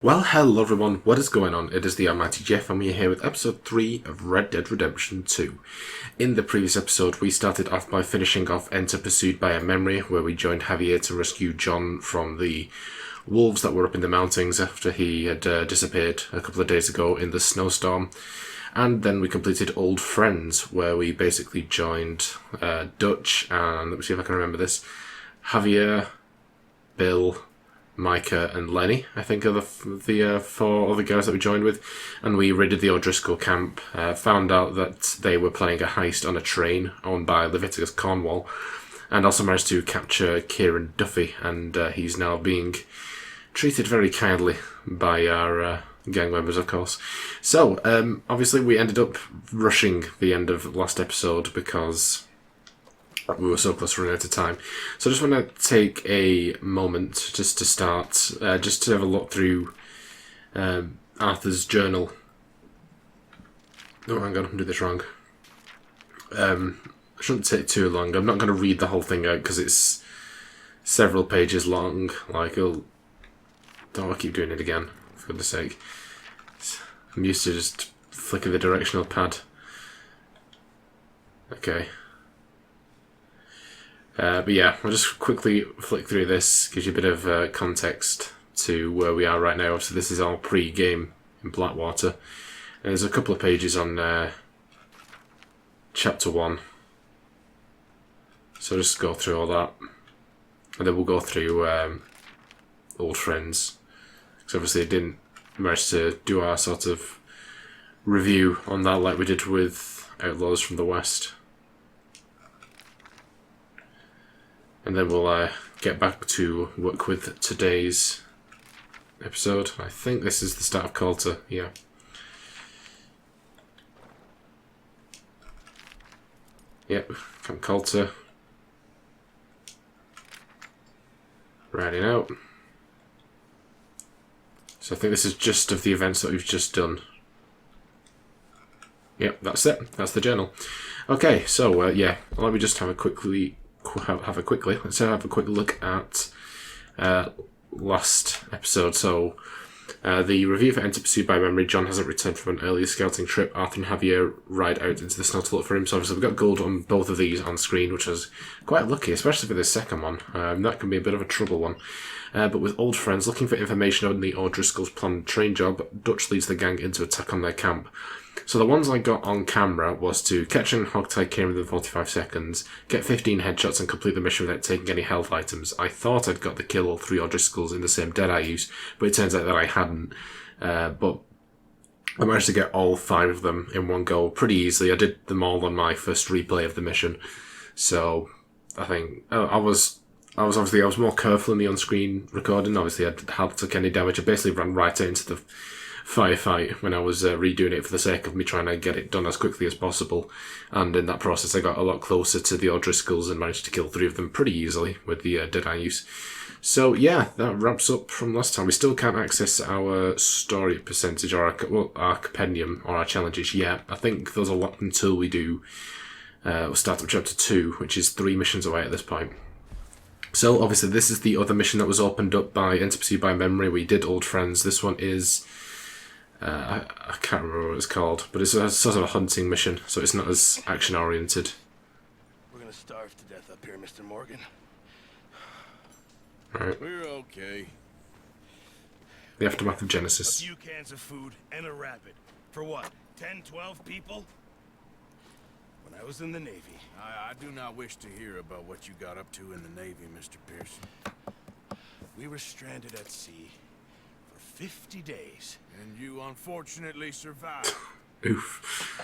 Well, hello everyone, what is going on? It is the Almighty Geoff and we are here with episode 3 of Red Dead Redemption 2. In the previous episode, we started off by finishing off Enter Pursued by a Memory, where we joined Javier to rescue John from the wolves that were up in the mountains after he had disappeared a couple of days ago in the snowstorm. And then we completed Old Friends, where we basically joined Dutch and, let me see if I can remember this, Javier, Bill, Micah and Lenny, I think, are the four other guys that we joined with, and we raided the O'Driscoll camp, found out that they were playing a heist on a train owned by Leviticus Cornwall, and also managed to capture Kieran Duffy, and he's now being treated very kindly by our gang members, of course. So, obviously we ended up rushing the end of last episode because we were so close to running out of time. So I just want to take a moment just to start, just to have a look through Arthur's journal. Oh, hang on, I did this wrong. It shouldn't take too long. I'm not going to read the whole thing out because it's several pages long. Like, don't I keep doing it again, for goodness sake. I'm used to just flicking the directional pad. Okay. But yeah, I'll just quickly flick through this, gives you a bit of context to where we are right now. So this is all pre-game in Blackwater. And there's a couple of pages on Chapter 1. So just go through all that. And then we'll go through Old Friends. Because obviously I didn't manage to do our sort of review on that like we did with Outlaws from the West. And then we'll get back to work with today's episode. I think this is the start of Coulter, yeah. Yep, Camp Coulter. Riding out. So I think this is just of the events that we've just done. Yep, that's it. That's the journal. Okay, so yeah, let me just have a quick look at last episode. So the review for Enter Pursued by Memory. John hasn't returned from an earlier scouting trip. Arthur and Javier ride out into the snow to look for him. So obviously we've got gold on both of these on screen, which is quite lucky, especially for this second one. That can be a bit of a trouble one. But with Old Friends, looking for information on the O'Driscoll's planned train job, Dutch leads the gang into attack on their camp. So the ones I got on camera was to catch and hogtie Kieran within 45 seconds, get 15 headshots and complete the mission without taking any health items. I thought I'd got the kill all 3 O'Driscolls in the same Deadeye use, but it turns out that I hadn't. But I managed to get all 5 of them in one go pretty easily. I did them all on my first replay of the mission. So I think I was more careful in the on-screen recording. Obviously I hardly took any damage. I basically ran right out into the firefight when I was redoing it for the sake of me trying to get it done as quickly as possible, and in that process I got a lot closer to the O'Driscolls and managed to kill 3 of them pretty easily with the Deadeye use. So yeah, that wraps up from last time. We still can't access our story percentage or our compendium or our challenges yet. I think those are locked until we do start up chapter 2, which is 3 missions away at this point. So obviously this is the other mission that was opened up by Enter Pursued by Memory. We did Old Friends. This one is I can't remember what it's called, but it's a sort of a hunting mission, so it's not as action-oriented. We're gonna starve to death up here, Mr. Morgan. Right. We're okay. The aftermath of Genesis. A few cans of food and a rabbit. For what, 10, 12 people? When I was in the Navy. I do not wish to hear about what you got up to in the Navy, Mr. Pearson. We were stranded at sea for 50 days. And you unfortunately survived. Oof.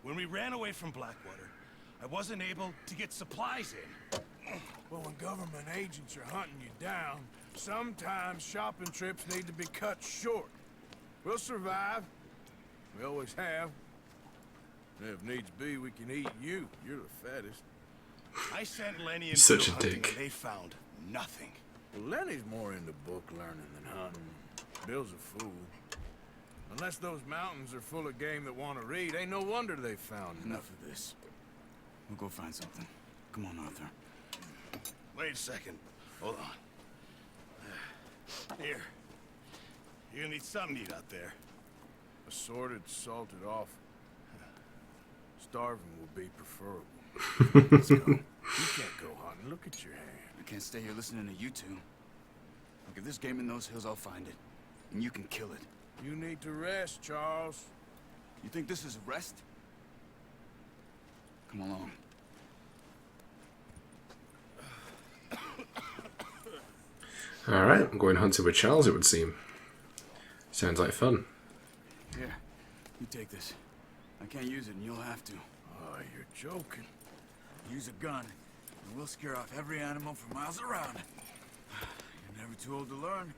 When we ran away from Blackwater, I wasn't able to get supplies in. Well, when government agents are hunting you down, sometimes shopping trips need to be cut short. We'll survive. We always have. And if needs be, we can eat you. You're the fattest. I sent Lenny and Such Bill a hunting dick. and they found nothing. Well, Lenny's more into book learning than hunting. Bill's a fool. Unless those mountains are full of game that want to read, ain't no wonder they found Enough of this. We'll go find something. Come on, Arthur. Wait a second. Hold on. Here. You're gonna need something to eat out there. Assorted, salted off. Starving would be preferable. Let's go. You can't go hunting. Look at your hand. I can't stay here listening to you two. Look, if there's game in those hills, I'll find it. And you can kill it. You need to rest, Charles. You think this is rest? Come along. Alright, I'm going hunting with Charles, it would seem. Sounds like fun. Here, you take this. I can't use it, and you'll have to. Oh, you're joking. Use a gun, and we'll scare off every animal for miles around. You're never too old to learn,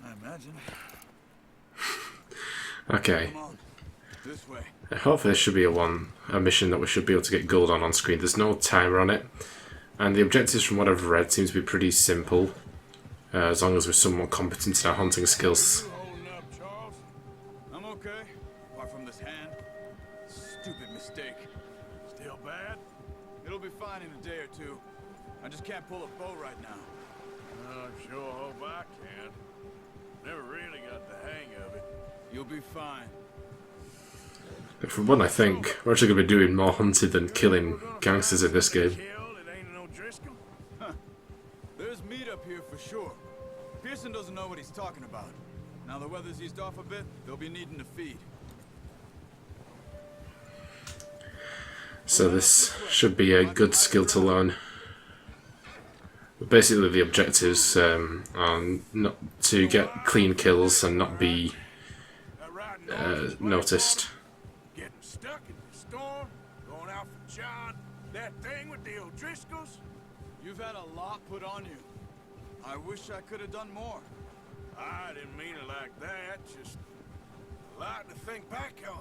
I imagine. Okay. Come on, this way. Hopefully this should be a mission that we should be able to get gold on screen. There's no timer on it. And the objectives from what I've read seem to be pretty simple. As long as we're somewhat competent in our hunting skills. You holding up, Charles? I'm okay, apart from this hand. Stupid mistake. Still bad? It'll be fine in a day or two. I just can't pull a bow right now. I sure hope I can. Never really got the hang of it. You'll be fine. From what I think, we're actually going to be doing more hunting than killing gangsters in this game. Huh. There's meat up here for sure. Pearson doesn't know what he's talking about. Now the weather's eased off a bit, they'll be needing to feed. So this should be a good skill to learn. But basically the objectives are not to get clean kills and not be noticed. Getting stuck in the storm, going out for John, that thing with the O'Driscolls. You've had a lot put on you. I wish I could have done more. I didn't mean it like that, just a lot to think back on.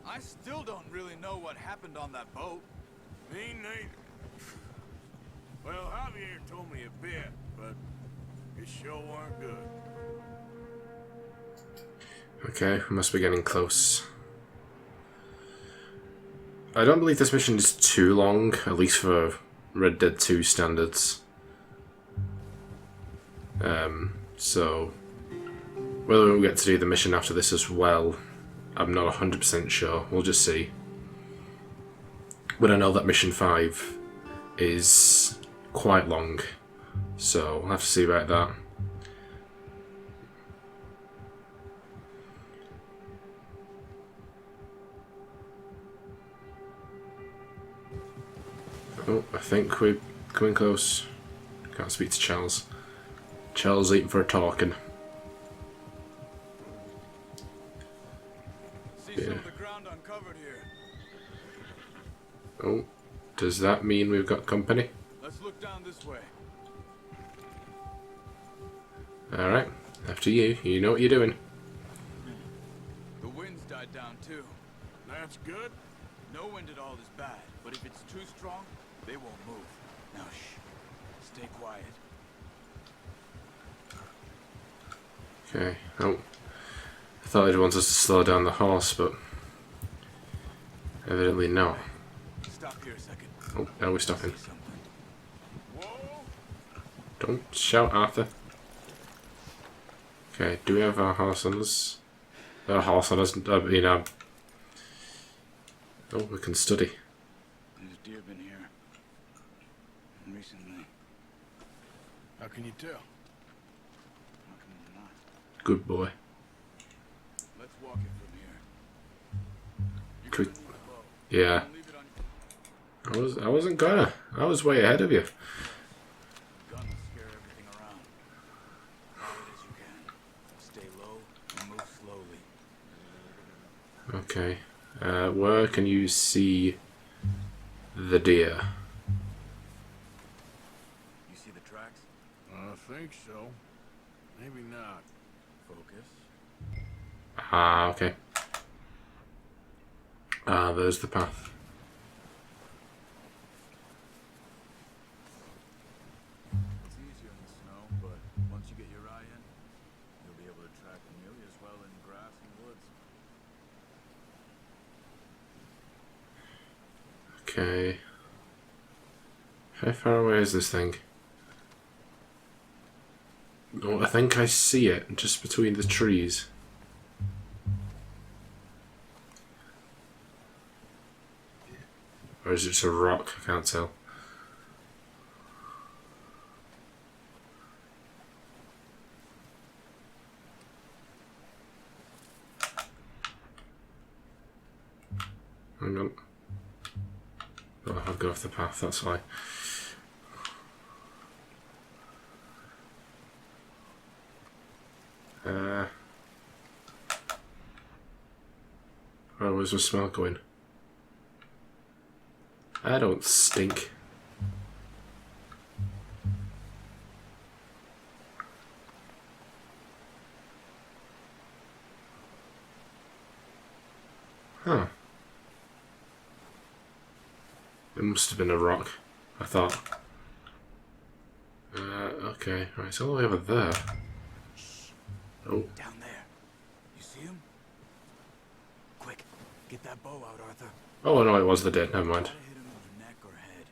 I still don't really know what happened on that boat. Me neither. Well, Javier told me a bit, but it sure weren't good. Okay, we must be getting close. I don't believe this mission is too long, at least for Red Dead 2 standards. So whether we'll get to do the mission after this as well, I'm not 100% sure. We'll just see. But I know that mission 5 is quite long, so we'll have to see about that. Oh, I think we're coming close. Can't speak to Charles. Charles eating for a talking. See some of the ground uncovered here. Oh, does that mean we've got company? Let's look down this way. Alright, after you. You know what you're doing. The wind's died down too. That's good. No wind at all is bad, but if it's too strong, they won't move. Now shh. Stay quiet. Okay, oh. I thought he'd want us to slow down the horse, but evidently no. Stop here a second. Oh, now we're stopping. See something. Whoa! Don't shout, Arthur. Okay, do we have our horse on us? Our horse on us, oh, we can study. There's deer been here. Recently. How can you tell? How come they're not? Good boy. Let's walk it from here. You Could- can move the bow. Yeah, Don't leave it on I wasn't gonna. I was way ahead of you. the gun will scare everything around. Quiet as you can. Stay low and move slowly. Okay. Where can you see the deer? You see the tracks? I think so. Maybe not. Focus. Ah, okay. Ah, there's the path. It's easier in the snow, but once you get your eye in, you'll be able to track them nearly as well in grass and woods. Okay. How far away is this thing? Oh, I think I see it just between the trees. Or is it just a rock? I can't tell. Hang on. Oh, I've got off the path, that's why. Oh, where's the smell going? I don't stink. Huh. It must have been a rock, I thought. Okay, right, it's all the way over there. Oh. Down there. You see him? Quick, get that bow out, Arthur. Oh, no, it was the dead, never mind. Gotta hit him in the neck or head.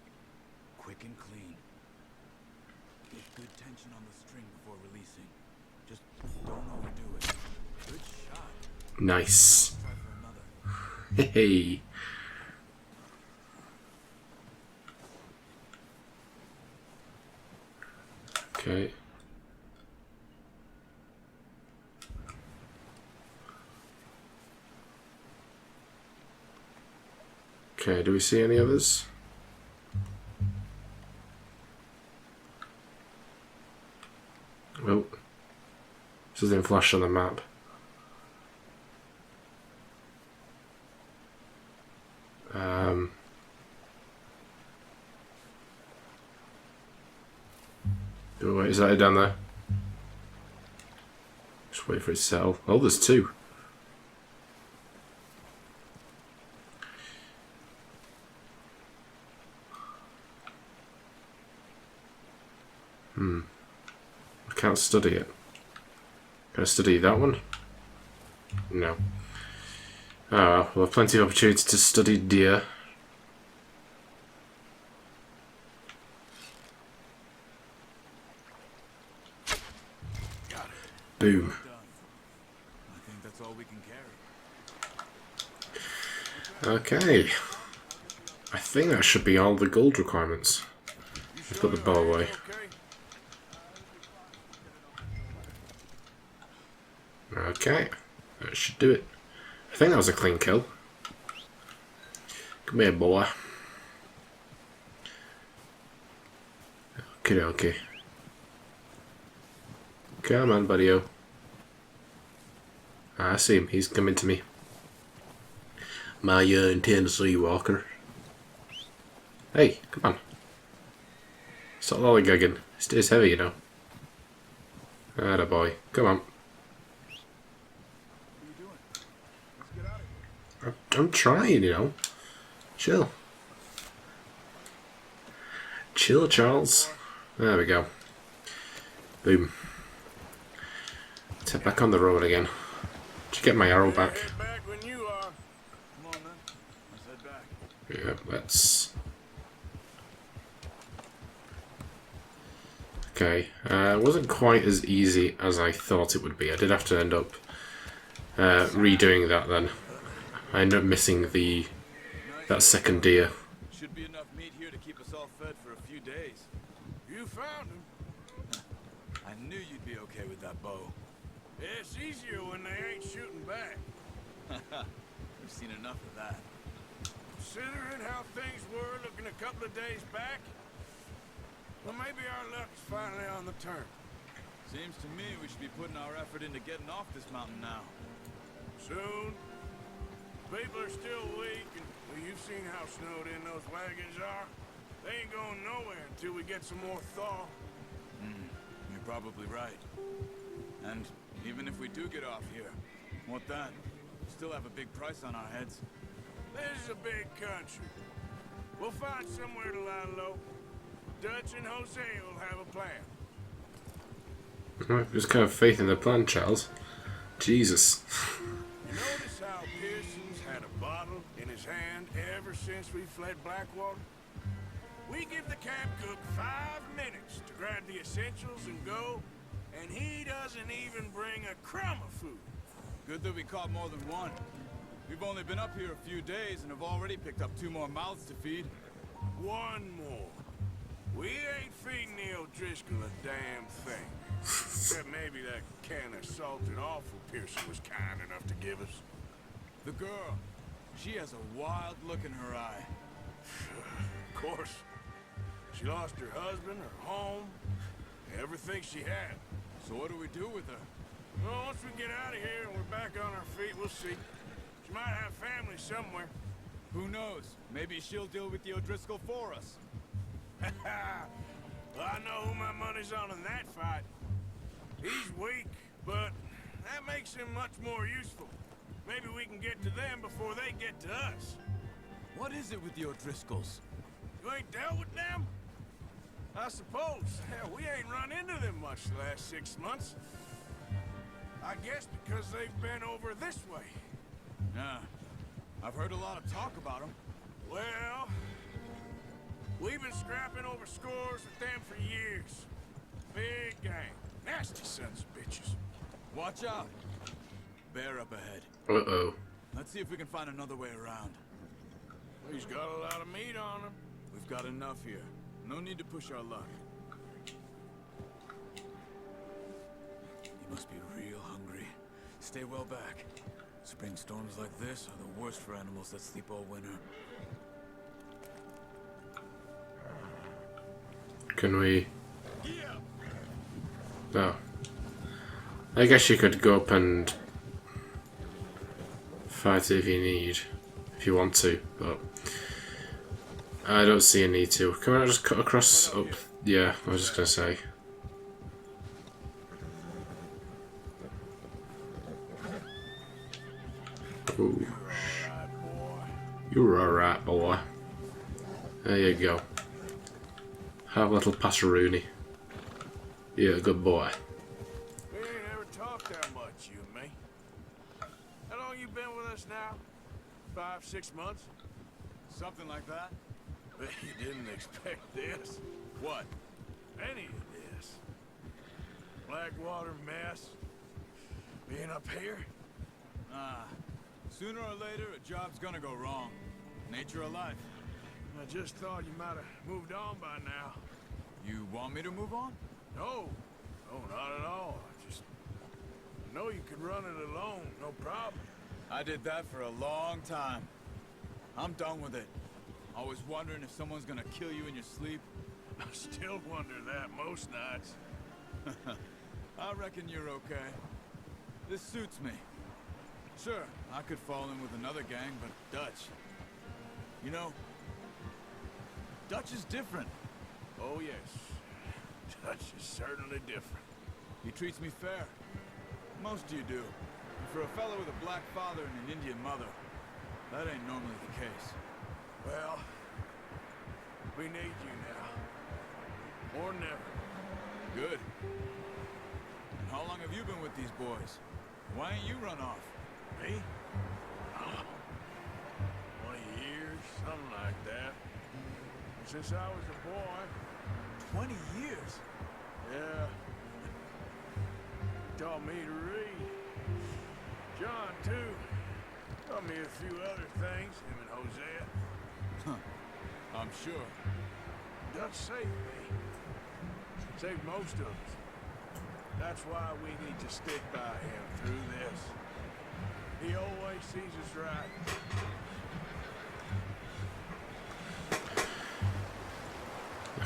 Quick and clean. Get good tension on the string before releasing. Just don't overdo it. Good shot. Nice. Try for another. Hey. Okay. Okay, do we see any others? Oh. This doesn't flash on the map. Oh, wait, is that it down there? Just wait for it to settle. Oh, there's two. I can't study it. Can I study that one? No. Ah, we'll have plenty of opportunity to study deer. Boom. I think that's all we can carry. Okay. I think that should be all the gold requirements. Let's put the bow away. Okay. That should do it. I think that was a clean kill. Come here, boy. Okay, okay. Come on, buddy-o. I see him. He's coming to me. My Tennessee Walker. Hey, come on. Stop lollygagging. It stays heavy, you know. Atta boy. Come on. I'm trying, you know. Chill. Chill, Charles. There we go. Boom. Let's head back on the road again. Did you get my arrow back? Back when you are. Come on, then. Let's head back. Yeah, let's... Okay, it wasn't quite as easy as I thought it would be. I did have to end up redoing that then. I ended up missing that second deer. Should be enough meat here to keep us all fed for a few days. You found him. I knew you'd be okay with that bow. It's easier when they ain't shooting back. We've seen enough of that. Considering how things were looking a couple of days back, well, maybe our luck's finally on the turn. Seems to me we should be putting our effort into getting off this mountain now. Soon. People are still weak, and well, you've seen how snowed in those wagons are. They ain't going nowhere until we get some more thaw. You're probably right. And even if we do get off here, what then? We still have a big price on our heads. This is a big country. We'll find somewhere to lie low. Dutch and Jose will have a plan. Right, just kind of faith in the plan, Charles. Jesus. Notice how Pearson's had a bottle in his hand ever since we fled Blackwater? We give the camp cook 5 minutes to grab the essentials and go, and he doesn't even bring a crumb of food. Good that we caught more than one. We've only been up here a few days and have already picked up 2 more mouths to feed. One more. We ain't feeding the O'Driscoll a damn thing. Except maybe that can of salted offal Pearson was kind enough to give us. The girl, she has a wild look in her eye. Of course. She lost her husband, her home, everything she had. So what do we do with her? Well, once we get out of here and we're back on our feet, we'll see. She might have family somewhere. Who knows? Maybe she'll deal with the O'Driscoll for us. Well, I know who my money's on in that fight. He's weak, but that makes him much more useful. Maybe we can get to them before they get to us. What is it with the O'Driscolls? You ain't dealt with them? I suppose. Hell, we ain't run into them much the last 6 months. I guess because they've been over this way. Yeah, I've heard a lot of talk about them. Well, we've been scrapping over scores with them for years. Big gang. Nasty sons of bitches. Watch out. Bear up ahead. Uh-oh. Let's see if we can find another way around. He's got a lot of meat on him. We've got enough here. No need to push our luck. He must be real hungry. Stay well back. Spring storms like this are the worst for animals that sleep all winter. Can we... Yeah. Oh. I guess you could go up and fight if you need. If you want to, but... I don't see a need to. Can I just cut across up? Yeah, I was just gonna say. Ooh. You're alright, boy. There you go. Have a little passeroony. You're a good boy. We ain't ever talked that much, you and me. How long you been with us now? 5, 6 months? Something like that? Bet you didn't expect this. What? Any of this. Blackwater mess. Being up here? Ah. Sooner or later, a job's gonna go wrong. Nature of life. I just thought you might have moved on by now. You want me to move on? No. No, not at all. I just know you could run it alone, no problem. I did that for a long time. I'm done with it. Always wondering if someone's gonna kill you in your sleep. I still wonder that most nights. I reckon you're okay. This suits me. Sure, I could fall in with another gang, but Dutch... You know, Dutch is different. Oh, yes. Dutch is certainly different. He treats me fair. Most of you do. And for a fellow with a black father and an Indian mother, that ain't normally the case. Well, we need you now. More than ever. Good. And how long have you been with these boys? Why ain't you run off? Me? Oh, 20 years, something like that. Since I was a boy. 20 years? Yeah. Taught me to read. John, too. Taught me a few other things, him and Hosea. Huh. I'm sure. Dutch saved me. Saved most of us. That's why we need to stick by him through this. He always sees us right.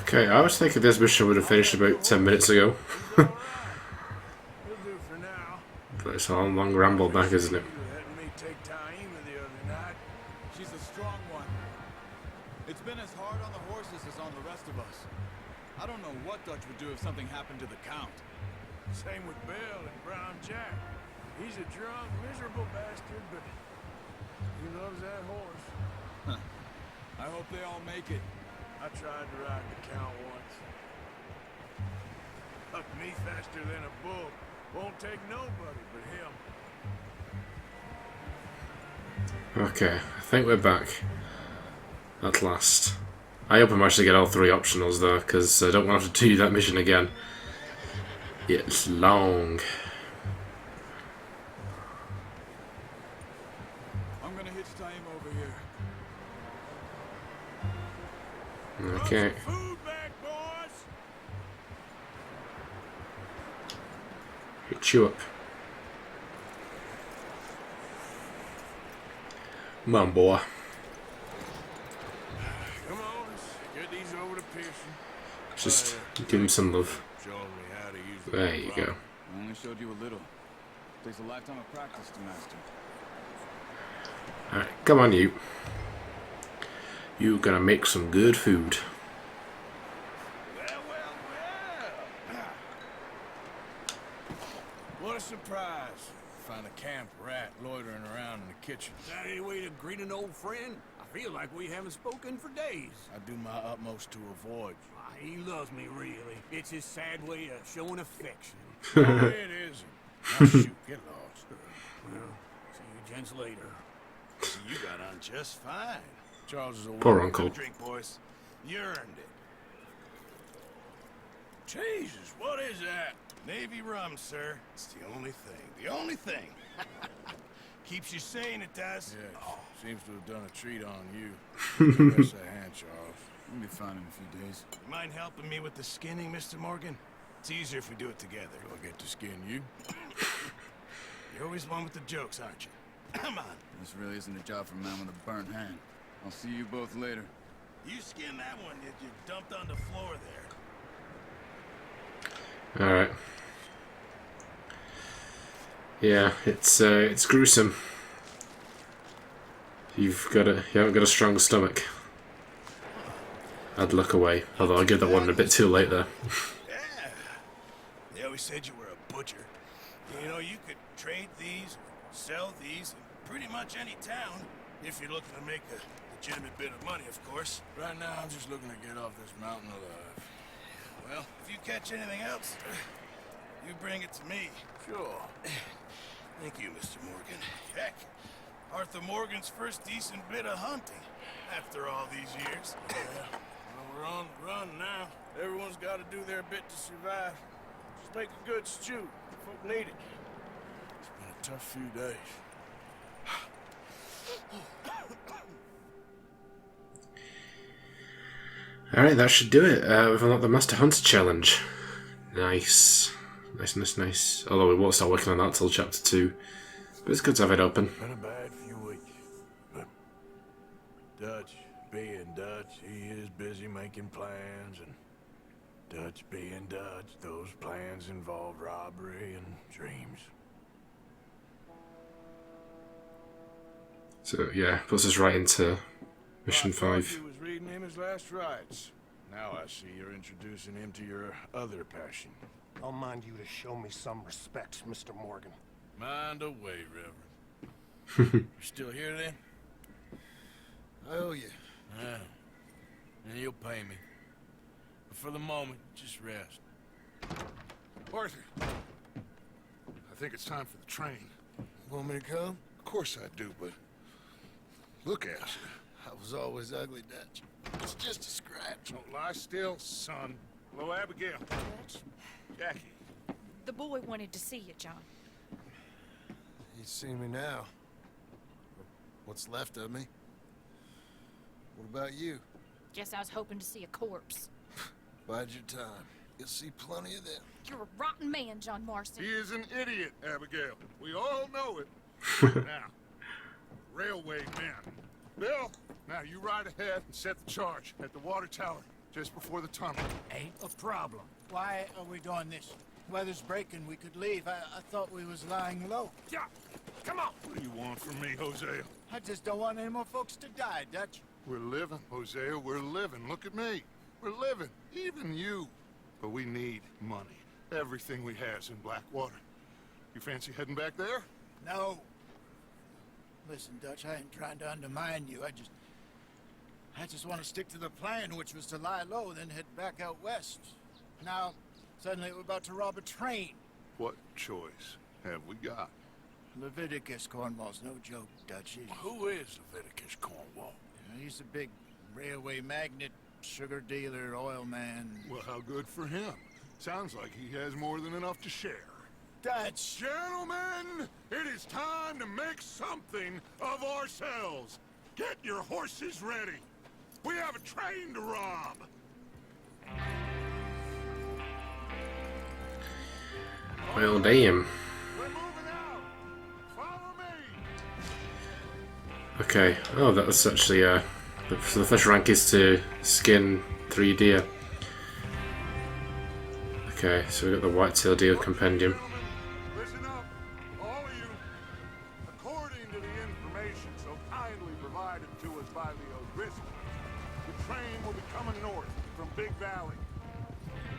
Okay, I was thinking this mission would have finished about 10 minutes ago. He'll do for now. But it's a long ramble back, isn't it? You letting me take Taima the other night. She's a strong one. It's been as hard on the horses as on the rest of us. I don't know what Dutch would do if something happened to the Count. Same with Bill and Brown Jack. He's a drunk, miserable bastard, but he loves that horse. Huh. I hope they all make it. I tried to ride the Count once. Hucked me faster than a bull. Won't take nobody but him. Okay, I think we're back. At last. I hope I managed to get all 3 optionals though, because I don't want to have to do that mission again. It's long. I'm gonna hitch tie him over here. Okay. Food back, boys! Hit you up. Come on, boy. Come on, let's get these over to Pearson. Just give him some love. Show me how to use the There you go. I only showed you a little. Takes a lifetime of practice to master. Alright, come on, you. You gonna make some good food. Well. What a surprise. Find a camp rat loitering around in the kitchen. Is that any way to greet an old friend? I feel like we haven't spoken for days. I do my utmost to avoid you. He loves me, really. It's his sad way of showing affection. No, it isn't. Now shoot, get lost. Well, see you gents later. You got on just fine. Charles is a Poor woman. uncle. Drink, boys. You earned it. Jesus, what is that? Navy rum, sir. It's the only thing. The only thing. Keeps you sane, it does. Yes, seems to have done a treat on you. Press a hand, Charles. We'll be fine in a few days. You mind helping me with the skinning, Mr. Morgan? It's easier if we do it together. Do I get to skin you? You're always one with the jokes, aren't you? Come on. This really isn't a job for a man with a burnt hand. I'll see you both later. You skin that one that you dumped on the floor there. Alright. Yeah, it's gruesome. You haven't got a strong stomach. I'd look away. Although I give that one a bit too late there. Yeah. They always said you were a butcher. You know, you could trade these, sell these, in pretty much any town, if you're looking to make a legitimate bit of money, of course. Right now, I'm just looking to get off this mountain alive. Well, if you catch anything else, you bring it to me. Sure. Thank you, Mr. Morgan. Heck, Arthur Morgan's first decent bit of hunting after all these years. Well, we're on the run now. Everyone's got to do their bit to survive. Just make a good stew. Folk need it. It's been a tough few days. Alright, that should do it. We've unlocked the Master Hunter Challenge. Nice. Nice. Although we won't start working on that till Chapter 2. But it's good to have it open. Been a bad few weeks. But Dutch being Dutch, he is busy making plans, and Dutch being Dutch, those plans involve robbery and dreams. So, yeah, puts us right into Mission I thought 5. you was reading him his last rites. Now I see you're introducing him to your other passion. I'll mind you to show me some respect, Mr. Morgan. Mind away, Reverend. You still here then? I owe you. Yeah. And you'll pay me. But for the moment, just rest. Arthur, I think it's time for the train. Want me to come? Of course I do, but look at you. I was always ugly, Dutch. It's just a scratch. Don't lie still, son. Hello, Abigail. Jackie. The boy wanted to see you, John. You see me now. What's left of me? What about you? Guess I was hoping to see a corpse. Bide your time. You'll see plenty of them. You're a rotten man, John Marston. He is an idiot, Abigail. We all know it. Now, railway man. Bill, now you ride ahead and set the charge at the water tower just before the tunnel. Ain't a problem. Why are we doing this? Weather's breaking. We could leave. I thought we was lying low. Yeah, come on. What do you want from me, Hosea? I just don't want any more folks to die, Dutch. We're living, Hosea. We're living. Look at me. We're living. Even you. But we need money. Everything we has in Blackwater. You fancy heading back there? No. Listen, Dutch, I ain't trying to undermine you. I just want to stick to the plan, which was to lie low, then head back out west. Now, suddenly we're about to rob a train. What choice have we got? Leviticus Cornwall's no joke, Dutch. Who is Leviticus Cornwall? He's a big railway magnate, sugar dealer, oil man. Well, how good for him. Sounds like he has more than enough to share. Dutch! Gentlemen, it is time to make something of ourselves. Get your horses ready. We have a train to rob. Well, damn. We're moving out. Follow me. Okay. Oh, that's actually the first rank is to skin 3 deer. Okay, so we've got the whitetail deer compendium. Listen up, all of you. According to the information so kindly provided to us by the O'Driscolls, the train will be coming north from Big Valley.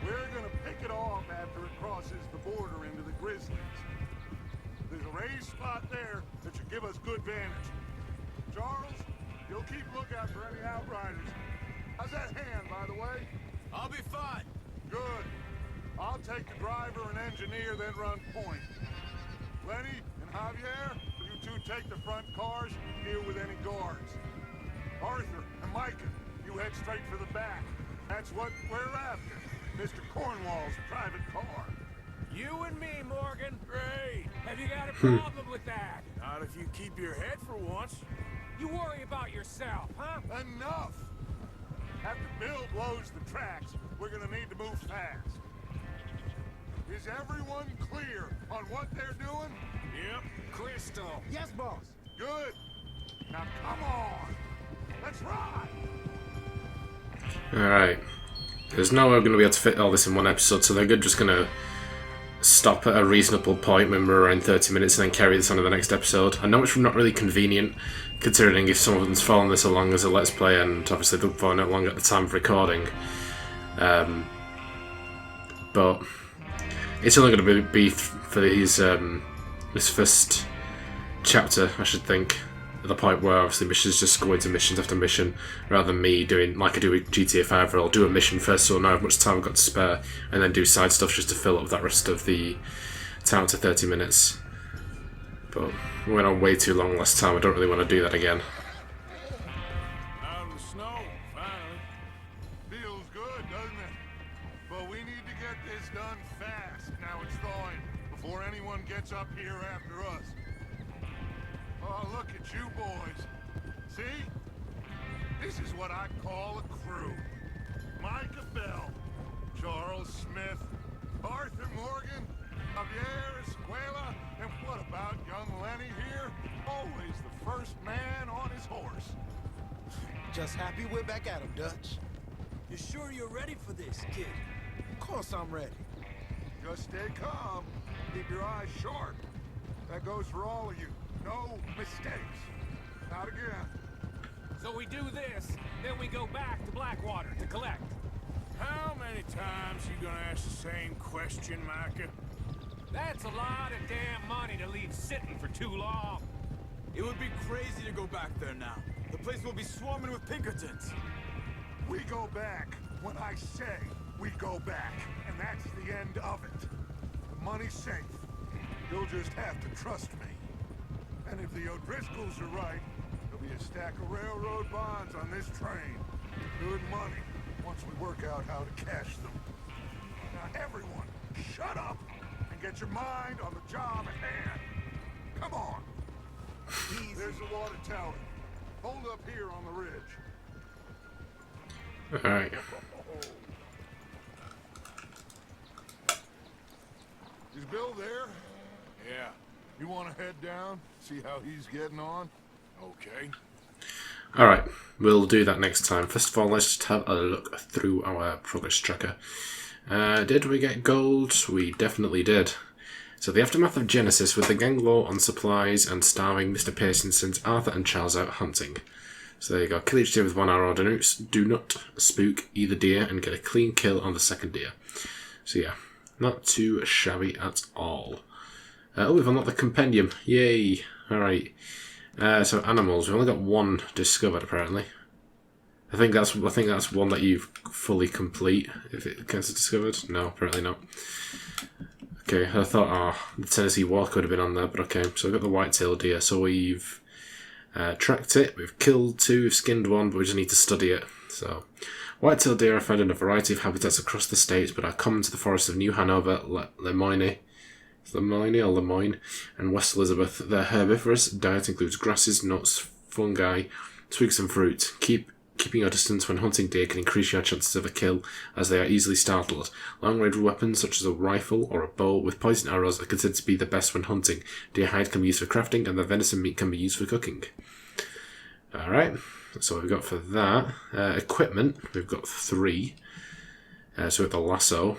We're gonna pick it off after it crosses the border into the Grizzlies. There's a raised spot there that should give us good vantage. Charles, you'll keep lookout for any outriders. How's that hand, by the way? I'll be fine. Good. I'll take the driver and engineer, then run point. Lenny and Javier, you two take the front cars and deal with any guards. Arthur and Micah, you head straight for the back. That's what we're after. Mr. Cornwall's private car. You and me, Morgan. Great. Have you got a problem with that? Not if you keep your head for once. You worry about yourself, huh? Enough! After Bill blows the tracks, we're gonna need to move fast. Is everyone clear on what they're doing? Yep. Crystal. Yes, boss! Good. Now come on. Let's ride. Alright. There's no way we're going to be able to fit all this in one episode, so they're just going to stop at a reasonable point when we're around 30 minutes and then carry this on to the next episode. I know it's not really convenient, considering if someone's following this along as a Let's Play, and obviously they're following it along at the time of recording. But it's only going to be for these, this first chapter, I should think. At the point where obviously missions just go into missions after mission, rather than me doing like I do with GTA 5, where I'll do a mission first so I know how much time I've got to spare, and then do side stuff just to fill up that rest of the time to 30 minutes. But we went on way too long last time, I don't really want to do that again. Out in the snow, finally. Feels good, doesn't it? But we need to get this done fast. Now it's thawing, before anyone gets up here after us. Oh, look at you boys. See? This is what I call a crew. Micah Bell, Charles Smith, Arthur Morgan, Javier Escuela, and what about young Lenny here? Always the first man on his horse. Just happy we're back at him, Dutch. You sure you're ready for this, kid? Of course I'm ready. Just stay calm. Keep your eyes sharp. That goes for all of you. No mistakes. Not again. So we do this, then we go back to Blackwater to collect. How many times you gonna ask the same question, Micah? That's a lot of damn money to leave sitting for too long. It would be crazy to go back there now. The place will be swarming with Pinkertons. We go back when I say we go back, and that's the end of it. The money's safe. You'll just have to trust me. And if the O'Driscolls are right, there'll be a stack of railroad bonds on this train. Good money, once we work out how to cash them. Now everyone, shut up and get your mind on the job at hand. Come on. There's the water tower. Hold up here on the ridge. Alright. Is Bill there? Yeah. You want to head down, see how he's getting on? Okay. Alright, we'll do that next time. First of all, let's just have a look through our progress tracker. Did we get gold? We definitely did. So the aftermath of Genesis, with the gang low on supplies and starving, Mr. Pearson sends Arthur and Charles out hunting. So there you go. Kill each deer with 1 arrow. Do not spook either deer and get a clean kill on the second deer. So yeah, not too shabby at all. Oh, we've unlocked the compendium. Yay! Alright. So animals. We've only got 1 discovered apparently. I think that's one that you fully complete if it gets discovered. No, apparently not. Okay, I thought the Tennessee Walk would have been on there, but okay. So we've got the whitetail deer. So we've tracked it. We've killed 2, skinned 1, but we just need to study it. So, white-tailed deer are found in a variety of habitats across the state, but are common to the forests of New Hanover, Lemoyne, and West Elizabeth. Their herbivorous diet includes grasses, nuts, fungi, twigs, and fruit. Keeping your distance when hunting deer can increase your chances of a kill, as they are easily startled. Long-range weapons such as a rifle or a bow with poison arrows are considered to be the best when hunting. Deer hide can be used for crafting, and the venison meat can be used for cooking. Alright, that's all we've got for that. Equipment, we've got 3. So we've got the lasso.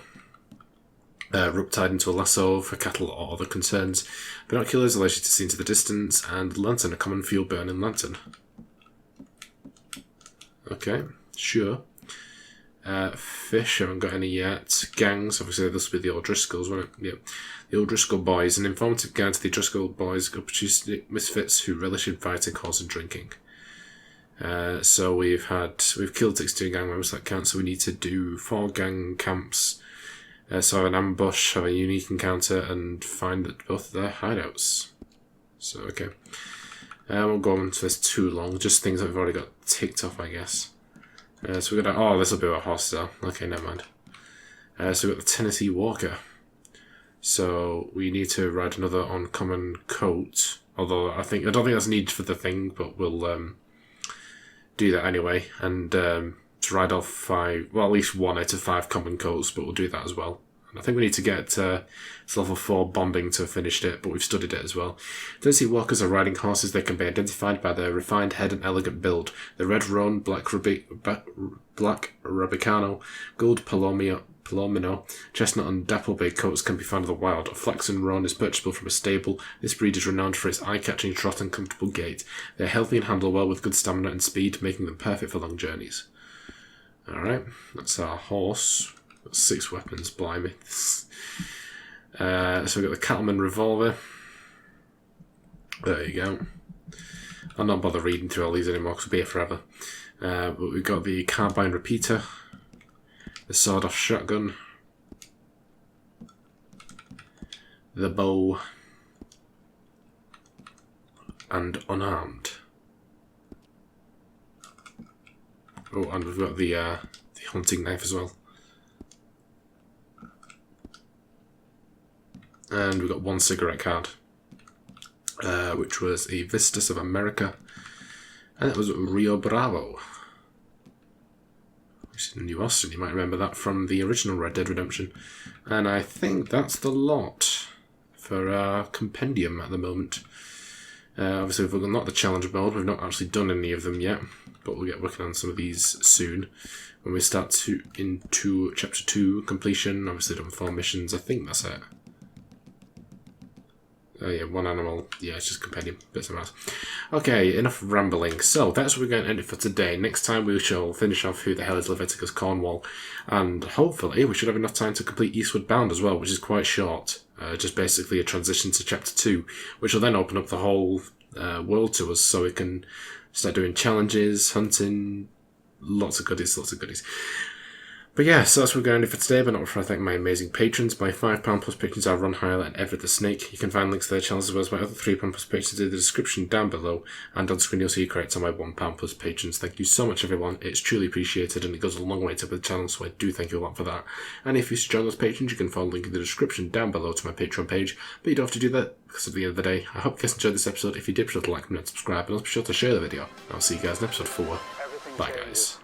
Rope tied into a lasso for cattle or other concerns. Binoculars allows you to see into the distance, and lantern, a common fuel burning lantern. Okay, sure. Fish, haven't got any yet. Gangs, obviously this will be the O'Driscolls, won't it? Yeah. The O'Driscoll Boys, an informative guide to the O'Driscoll Boys, opportunistic misfits who relish in fighting, horse and drinking. So we've killed 16 gang members, that counts, so we need to do 4 gang camps. So have an ambush, have a unique encounter, and find both their hideouts. So, okay. We'll go on to this too long, just things that we've already got ticked off, I guess. So we're gonna, this will be our horse though. Okay, never mind. So we've got the Tennessee Walker. So we need to ride another uncommon coat. Although I don't think that's needed for the thing, but we'll do that anyway. And to ride off 5, well, at least 1 out of 5 common coats, but we'll do that as well. And I think we need to get to level 4 bonding to have finished it, but we've studied it as well. Tennessee Walkers are riding horses. They can be identified by their refined head and elegant build. The red roan, black Rabicano, gold Palomino, chestnut and dapplebay coats can be found in the wild. A flaxen roan is purchasable from a stable. This breed is renowned for its eye-catching trot and comfortable gait. They are healthy and handle well with good stamina and speed, making them perfect for long journeys. Alright, that's our horse. 6 weapons, blimey. So we've got the Cattleman revolver. There you go. I'll not bother reading through all these anymore because we'll be here forever. But we've got the carbine repeater, the sawed-off shotgun, the bow, and unarmed. Oh, and we've got the hunting knife as well. And we've got 1 cigarette card, which was a VISTAS of America, and it was Rio Bravo, which is in New Austin. You might remember that from the original Red Dead Redemption. And I think that's the lot for our compendium at the moment. Obviously, we've got not the challenge mode. We've not actually done any of them yet, but we'll get working on some of these soon. When we start into Chapter 2 completion, obviously done 4 missions. I think that's it. Oh yeah, 1 animal. Yeah, it's just compendium. Bits of mass. Okay, enough rambling. So, that's what we're going to end it for today. Next time we shall finish off Who the Hell is Leviticus Cornwall. And hopefully we should have enough time to complete Eastward Bound as well, which is quite short. Just basically a transition to Chapter 2, which will then open up the whole world to us, so we can start doing challenges, hunting, lots of goodies, lots of goodies. But yeah, so that's what we're going to do for today, but not before I thank my amazing patrons. My £5 plus patrons are Ron Hyler and Everett the Snake. You can find links to their channels as well as my other £3 plus patrons in the description down below, and on screen you'll see credits on my £1 plus patrons. Thank you so much everyone, it's truly appreciated and it goes a long way to the channel, so I do thank you a lot for that. And if you should join those patrons, you can find a link in the description down below to my Patreon page, but you don't have to do that, because at the end of the day, I hope you guys enjoyed this episode. If you did, be sure to like, comment and subscribe, and also be sure to share the video. I'll see you guys in episode 4. Bye guys.